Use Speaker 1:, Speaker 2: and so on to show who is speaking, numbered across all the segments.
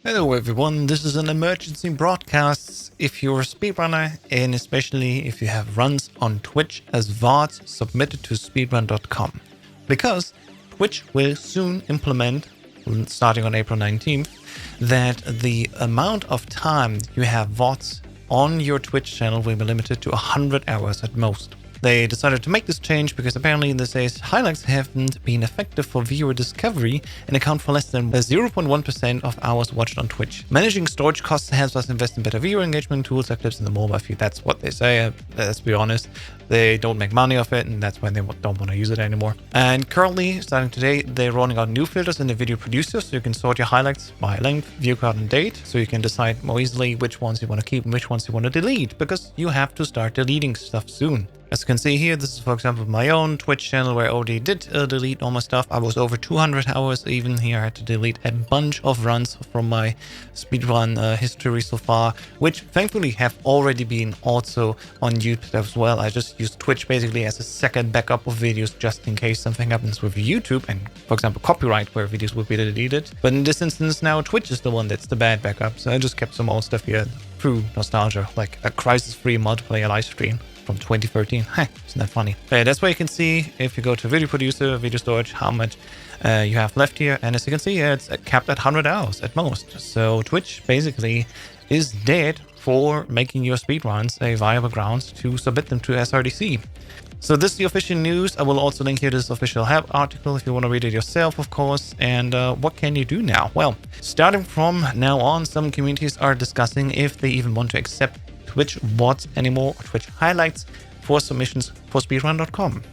Speaker 1: Hello everyone, this is an emergency broadcast. If you're a speedrunner, and especially if you have runs on Twitch as VODs submitted to speedrun.com. Because Twitch will soon implement, starting on April 19th, that the amount of time you have VODs on your Twitch channel will be limited to 100 hours at most. They decided to make this change because apparently this says highlights haven't been effective for viewer discovery and account for less than 0.1% of hours watched on Twitch. Managing storage costs helps us invest in better viewer engagement tools like clips in the mobile feed. That's what they say. Let's be honest. They don't make money off it, and that's why they don't want to use it anymore. And currently, starting today, they're rolling out new filters in the video producer, so you can sort your highlights by length, view count, and date, so you can decide more easily which ones you want to keep and which ones you want to delete, because you have to start deleting stuff soon. As you can see here, this is, for example, my own Twitch channel where I already did delete all my stuff. I was over 200 hours even here. I had to delete a bunch of runs from my speedrun history so far, which thankfully have already been also on YouTube as well. I just use Twitch basically as a second backup of videos just in case something happens with YouTube and, for example, copyright where videos would be deleted. But in this instance now, Twitch is the one that's the bad backup. So I just kept some old stuff here through nostalgia, like a crisis-free multiplayer live stream from 2013. Isn't that funny? But that's where you can see, if you go to video producer, video storage, how much you have left here. And as you can see, it's capped at 100 hours at most. So Twitch basically is dead for making your speedruns a viable ground to submit them to SRDC. So this is the official news. I will also link here this official help article if you want to read it yourself, of course. And what can you do now? Well, starting from now on, some communities are discussing if they even want to accept Twitch Vods anymore, or Twitch highlights for submissions for speedrun.com.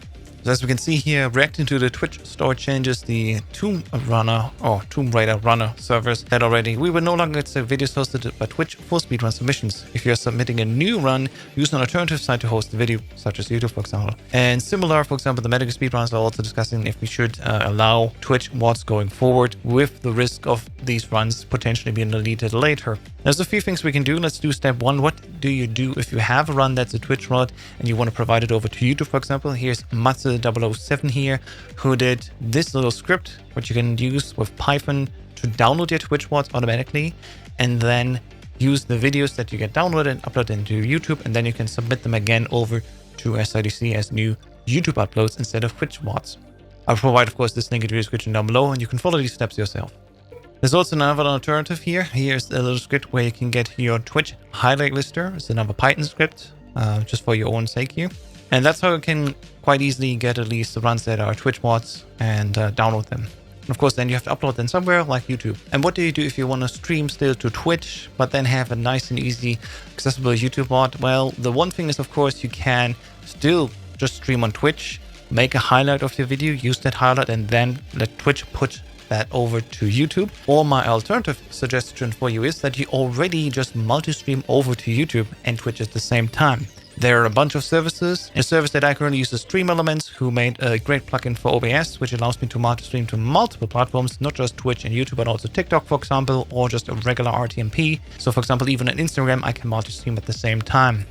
Speaker 1: So as we can see here, reacting to the Twitch store changes, the Tomb Raider runner servers that already we will no longer accept videos hosted by Twitch for speedrun submissions. If you're submitting a new run, use an alternative site to host the video, such as YouTube, for example. And similar, for example, the medical speedrunners are also discussing if we should allow Twitch VODs going forward with the risk of these runs potentially being deleted later. There's a few things we can do. Let's do step one. What do you do if you have a run that's a Twitch VOD and you want to provide it over to YouTube, for example? Here's Matze007 here, who did this little script, which you can use with Python to download your Twitch VODs automatically, and then use the videos that you get downloaded and upload into YouTube, and then you can submit them again over to SRDC as new YouTube uploads instead of Twitch VODs. I'll provide, of course, this link in the description down below, and you can follow these steps yourself. There's also another alternative here. Here's a little script where you can get your Twitch highlight lister. It's another Python script, just for your own sake here. And that's how you can quite easily get at least the runs that are Twitch VODs and download them. And of course, then you have to upload them somewhere like YouTube. And what do you do if you want to stream still to Twitch, but then have a nice and easy, accessible YouTube VOD? Well, the one thing is, of course, you can still just stream on Twitch, make a highlight of your video, use that highlight, and then let Twitch put that over to YouTube. Or my alternative suggestion for you is that you already just multi-stream over to YouTube and Twitch at the same time. There are a bunch of services. A service that I currently use is Stream Elements, who made a great plugin for OBS, which allows me to multi-stream to multiple platforms, not just Twitch and YouTube, but also TikTok, for example, or just a regular RTMP. So for example, even on Instagram, I can multi-stream at the same time.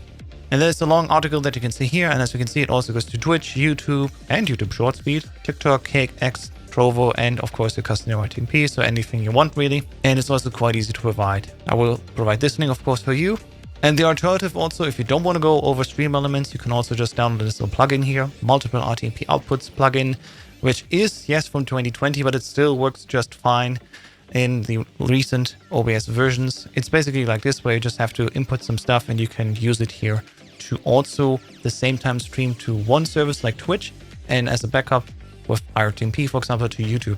Speaker 1: And there's a long article that you can see here. And as you can see, it also goes to Twitch, YouTube, and YouTube Short Speed, TikTok, Cake, X, Trovo, and of course the custom RTMP, so anything you want really. And it's also quite easy to provide. I will provide this link, of course, for you. And the alternative also, if you don't want to go over Stream Elements, you can also just download this little plugin here, Multiple RTMP Outputs plugin, which is, yes, from 2020, but it still works just fine in the recent OBS versions. It's basically like this, where you just have to input some stuff and you can use it here to also the same time stream to one service like Twitch, and as a backup with RTMP, for example, to YouTube.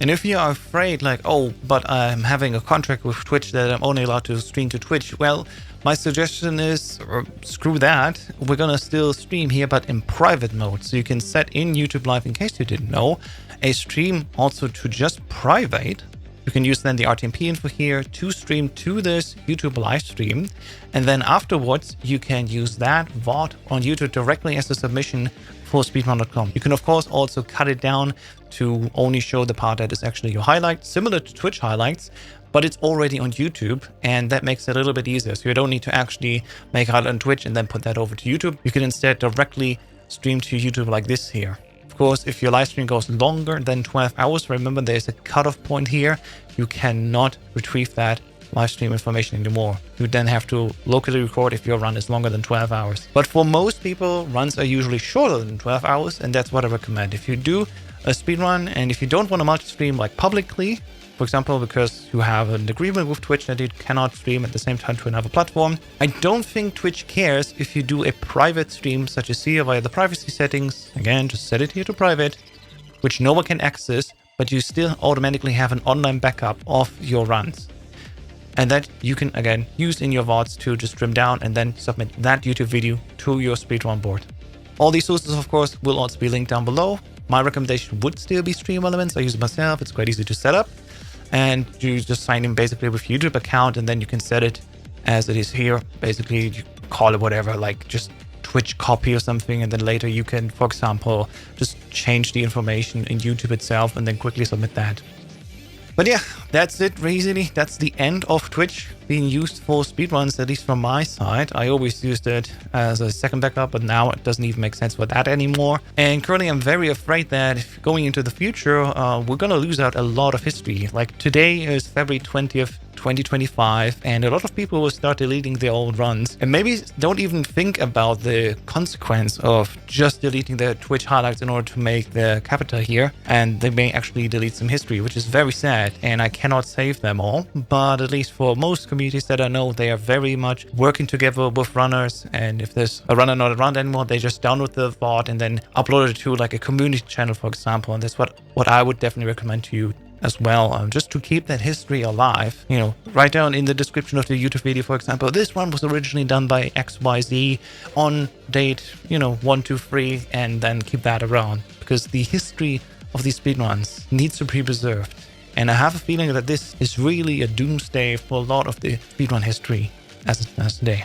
Speaker 1: And if you are afraid, like, oh, but I'm having a contract with Twitch that I'm only allowed to stream to Twitch, well, my suggestion is, screw that. We're gonna still stream here, but in private mode. So you can set in YouTube Live, in case you didn't know, a stream also to just private. You can use then the RTMP info here to stream to this YouTube live stream. And then afterwards, you can use that VOD on YouTube directly as a submission for speedrun.com. You can, of course, also cut it down to only show the part that is actually your highlight, similar to Twitch highlights, but it's already on YouTube, and that makes it a little bit easier. So you don't need to actually make it on Twitch and then put that over to YouTube. You can instead directly stream to YouTube like this here. Of course, if your live stream goes longer than 12 hours, remember there's a cutoff point here. You cannot retrieve that live stream information anymore. You then have to locally record if your run is longer than 12 hours. But for most people, runs are usually shorter than 12 hours, and that's what I recommend. If you do a speedrun and if you don't want to multi-stream like publicly, for example, because you have an agreement with Twitch that you cannot stream at the same time to another platform, I don't think Twitch cares if you do a private stream such as here via the privacy settings. Again, just set it here to private, which no one can access, but you still automatically have an online backup of your runs. And that you can, again, use in your VODs to just trim down and then submit that YouTube video to your speedrun board. All these sources, of course, will also be linked down below. My recommendation would still be Stream Elements. I use it myself. It's quite easy to set up. And you just sign in basically with your YouTube account, and then you can set it as it is here. Basically, you call it whatever, like just Twitch copy or something. And then later you can, for example, just change the information in YouTube itself and then quickly submit that. But yeah, that's it, really. That's the end of Twitch being used for speedruns, at least from my side. I always used it as a second backup, but now it doesn't even make sense for that anymore. And currently I'm very afraid that going into the future, we're going to lose out a lot of history. Like today is February 20th, 2025, and a lot of people will start deleting their old runs and maybe don't even think about the consequence of just deleting their Twitch highlights in order to make the capita here, and they may actually delete some history, which is very sad, and I cannot save them all. But at least for most communities that I know, they are very much working together with runners, and if there's a runner not around anymore, they just download the VOD and then upload it to like a community channel, for example. And that's what I would definitely recommend to you as well, just to keep that history alive. You know, write down in the description of the YouTube video, for example, this one was originally done by XYZ on date, 1, 2, 3, and then keep that around, because the history of these speedruns needs to be preserved. And I have a feeling that this is really a doomsday for a lot of the speedrun history as it stands today.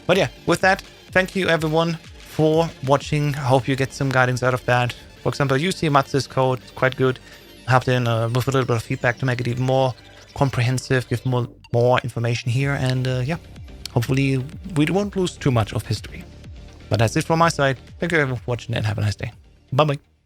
Speaker 1: But yeah, with that, thank you everyone for watching. I hope you get some guidance out of that. For example, use the Matz's code, it's quite good. Helped in with a little bit of feedback to make it even more comprehensive, give more information here, and yeah, hopefully we won't lose too much of history. But that's it from my side. Thank you everyone for watching and have a nice day. Bye bye.